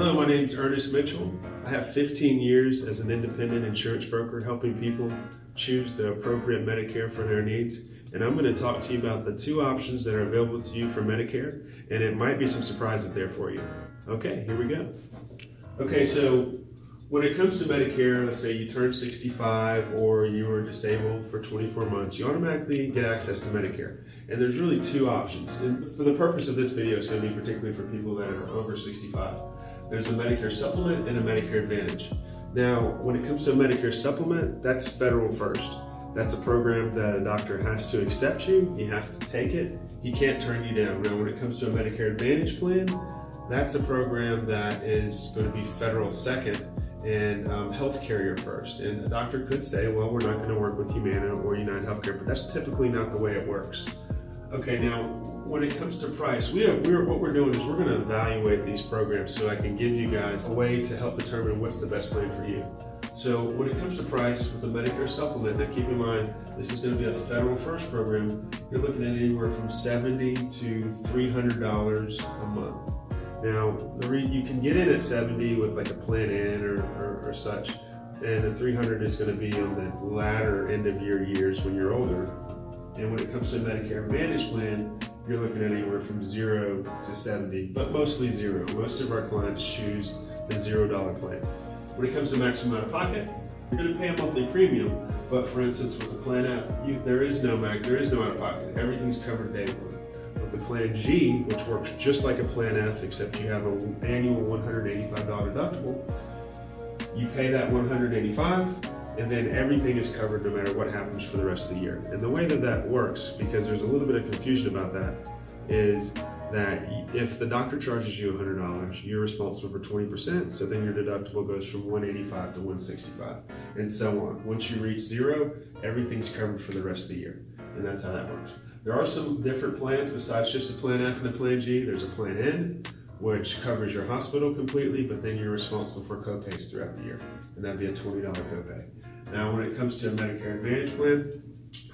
Hello, my name is Ernest Mitchell. I have 15 years as an independent insurance broker helping people choose the appropriate Medicare for their needs. And I'm going to talk to you about the two options that are available to you for Medicare, and it might be some surprises there for you. Okay, here we go. Okay, so when it comes to Medicare, let's say you turn 65 or you were disabled for 24 months, you automatically get access to Medicare. And there's really two options. And for the purpose of this video, it's going to be particularly for people that are over 65. There's a Medicare supplement and a Medicare Advantage. Now, when it comes to a Medicare supplement, that's federal first. That's a program that a doctor has to accept you, he has to take it, he can't turn you down. Now, when it comes to a Medicare Advantage plan, that's a program that is going to be federal second and health carrier first. And a doctor could say, well, we're not going to work with Humana or United Healthcare, but that's typically not the way it works. Okay, now, when it comes to price, what we're doing is we're going to evaluate these programs so I can give you guys a way to help determine what's the best plan for you. So when it comes to price with the Medicare supplement, now keep in mind, this is going to be a federal first program. You're looking at anywhere from $70 to $300 a month. Now, you can get in at 70 with like a plan in or such, and the 300 is going to be on the latter end of your years when you're older. And when it comes to a Medicare Advantage plan, you're looking at anywhere from 0 to 70, but mostly 0. Most of our clients choose the $0 plan. When it comes to maximum out of pocket, you're going to pay a monthly premium, but for instance, with the Plan F, there is no out of pocket. Everything's covered day one. With the Plan G, which works just like a Plan F, except you have an annual $185 deductible, you pay that $185, and then everything is covered no matter what happens for the rest of the year. And the way that that works, because there's a little bit of confusion about that, is that if the doctor charges you $100, you're responsible for 20%, so then your deductible goes from $185 to $165, and so on. Once you reach 0, everything's covered for the rest of the year, and that's how that works. There are some different plans besides just a Plan F and a Plan G. There's a Plan N, which covers your hospital completely, but then you're responsible for co-pays throughout the year, and that'd be a $20 copay. Now, when it comes to a Medicare Advantage plan,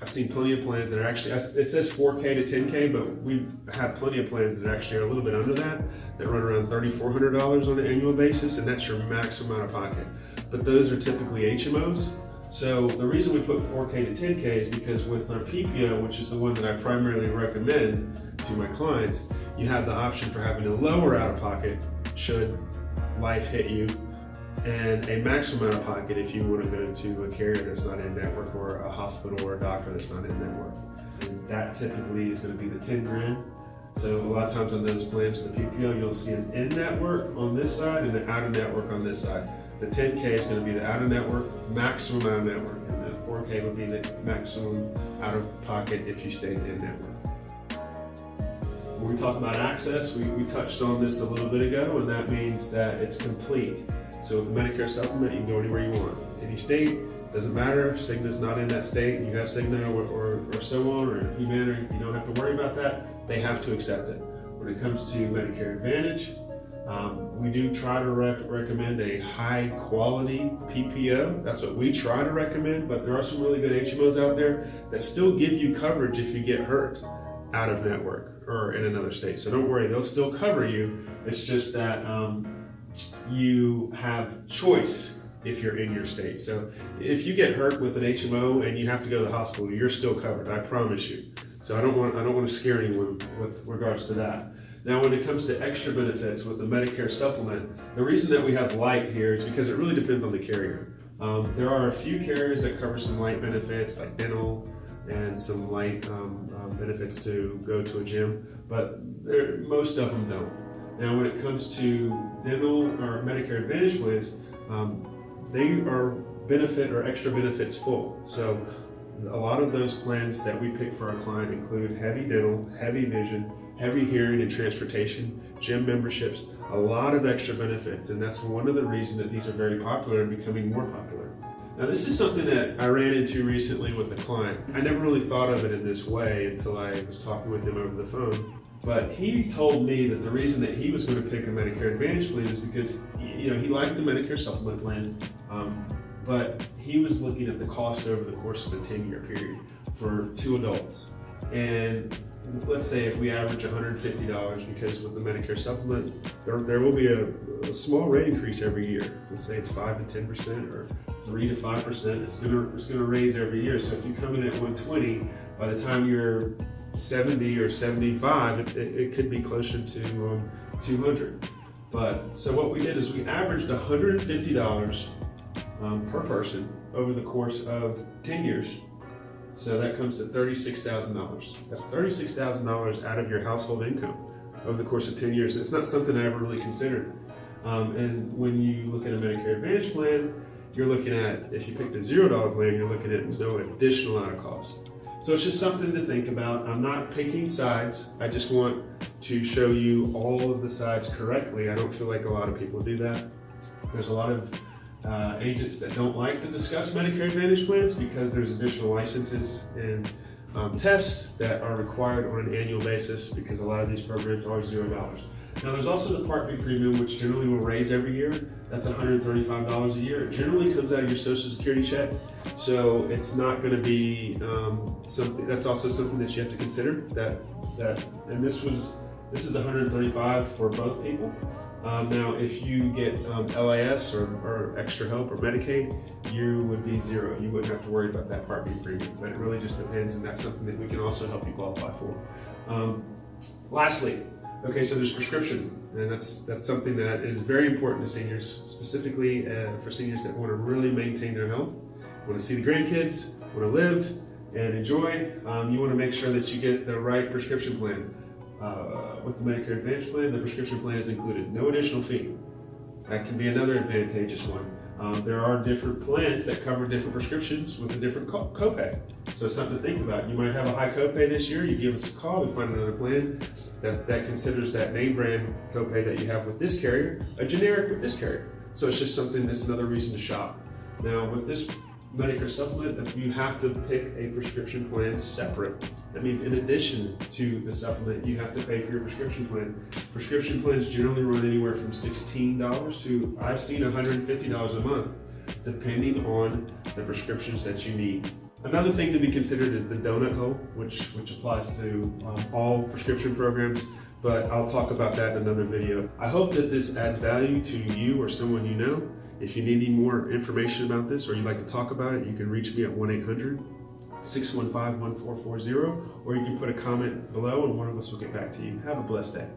I've seen plenty of plans that are actually, it says 4K to 10K, but we have plenty of plans that actually are a little bit under that run around $3,400 on an annual basis, and that's your maximum out of pocket. But those are typically HMOs. So the reason we put 4K to 10K is because with our PPO, which is the one that I primarily recommend to my clients, you have the option for having a lower out of pocket should life hit you, and a maximum out of pocket if you want to go to a carrier that's not in network or a hospital or a doctor that's not in network. And that typically is going to be the 10 grand. So a lot of times on those plans, the PPO, you'll see an in-network on this side and an out-of-network on this side. The 10K is going to be the out-of-network, maximum out-of-network, and the 4K would be the maximum out-of-pocket if you stayed in-network. When we talk about access, we touched on this a little bit ago, and that means that it's complete. So with the Medicare supplement, you can go anywhere you want. Any state, doesn't matter if Cigna's not in that state, and you have Cigna or so on, or Humana, you don't have to worry about that. They have to accept it. When it comes to Medicare Advantage, we do try to recommend a high quality PPO. That's what we try to recommend, but there are some really good HMOs out there that still give you coverage if you get hurt out of network or in another state. So don't worry, they'll still cover you. It's just that you have choice if you're in your state. So if you get hurt with an HMO and you have to go to the hospital, you're still covered, I promise you. So I don't want to scare anyone with regards to that. Now, when it comes to extra benefits with the Medicare supplement, the reason that we have light here is because it really depends on the carrier. There are a few carriers that cover some light benefits like dental and some light benefits to go to a gym, but most of them don't. Now, when it comes to dental or Medicare Advantage plans, they are benefit or extra benefits full. So a lot of those plans that we pick for our client include heavy dental, heavy vision, heavy hearing and transportation, gym memberships, a lot of extra benefits. And that's one of the reasons that these are very popular and becoming more popular. Now, this is something that I ran into recently with a client. I never really thought of it in this way until I was talking with him over the phone. But he told me that the reason that he was going to pick a Medicare Advantage plan is because he liked the Medicare supplement plan, but he was looking at the cost over the course of a 10-year period for 2 adults. And let's say if we average $150, because with the Medicare supplement, there will be a small rate increase every year. So say it's 5 to 10% or 3 to 5%. It's gonna raise every year. So if you come in at 120, by the time you're 70 or 75, it could be closer to 200. But so what we did is we averaged $150 per person over the course of 10 years. So that comes to $36,000. That's $36,000 out of your household income over the course of 10 years. And it's not something I ever really considered. And when you look at a Medicare Advantage plan, you're looking at, if you pick the $0 plan, you're looking at no additional out of cost. So it's just something to think about. I'm not picking sides. I just want to show you all of the sides correctly. I don't feel like a lot of people do that. There's a lot of agents that don't like to discuss Medicare Advantage plans because there's additional licenses and tests that are required on an annual basis, because a lot of these programs are $0. Now there's also the Part B premium, which generally will raise every year. That's $135 a year. It generally comes out of your Social Security check, so it's not going to be something. That's also something that you have to consider. And this is $135 for both people. Now, if you get LIS or extra help or Medicaid, you would be zero. You wouldn't have to worry about that Part B premium, but it really just depends, and that's something that we can also help you qualify for. Lastly, okay, so there's prescription, and that's something that is very important to seniors, specifically for seniors that want to really maintain their health, want to see the grandkids, want to live and enjoy. You want to make sure that you get the right prescription plan. With the Medicare Advantage plan, the prescription plan is included. No additional fee. That can be another advantageous one. There are different plans that cover different prescriptions with a different copay. So it's something to think about. You might have a high copay this year. You give us a call, we find another plan that considers that name brand copay that you have with this carrier a generic with this carrier. So it's just something that's another reason to shop. Now with this Medicare supplement, you have to pick a prescription plan separate. That means in addition to the supplement, you have to pay for your prescription plan. Prescription plans generally run anywhere from $16 to, I've seen $150 a month, depending on the prescriptions that you need. Another thing to be considered is the donut hole, which applies to all prescription programs, but I'll talk about that in another video. I hope that this adds value to you or someone you know. If you need any more information about this or you'd like to talk about it, you can reach me at 1-800-615-1440, or you can put a comment below and one of us will get back to you. Have a blessed day.